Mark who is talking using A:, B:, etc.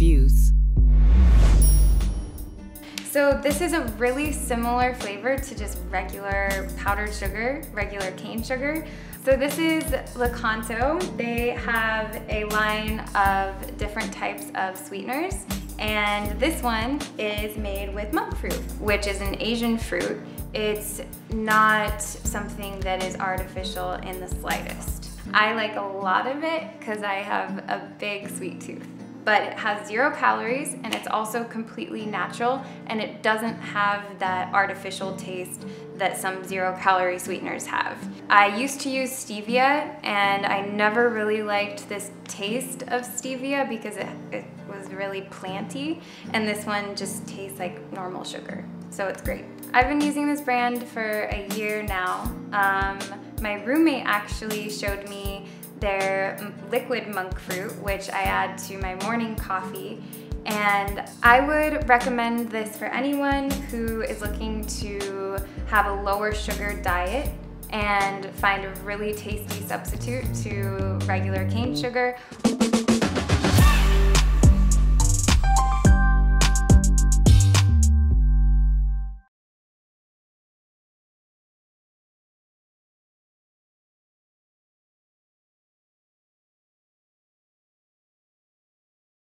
A: reviews.
B: So this is a really similar flavor to just regular powdered sugar, regular cane sugar. So this is Lakanto. They have a line of different types of sweeteners, and this one is made with monk fruit, which is an Asian fruit. It's not something that is artificial in the slightest. I like a lot of it because I have a big sweet tooth. But it has 0 calories, and it's also completely natural, and it doesn't have that artificial taste that some 0-calorie sweeteners have. I used to use stevia, and I never really liked this taste of stevia because it was really planty, and this one just tastes like normal sugar, so it's great. I've been using this brand for a year now. My roommate actually showed me their liquid monk fruit, which I add to my morning coffee. And I would recommend this for anyone who is looking to have a lower sugar diet and find a really tasty substitute to regular cane sugar.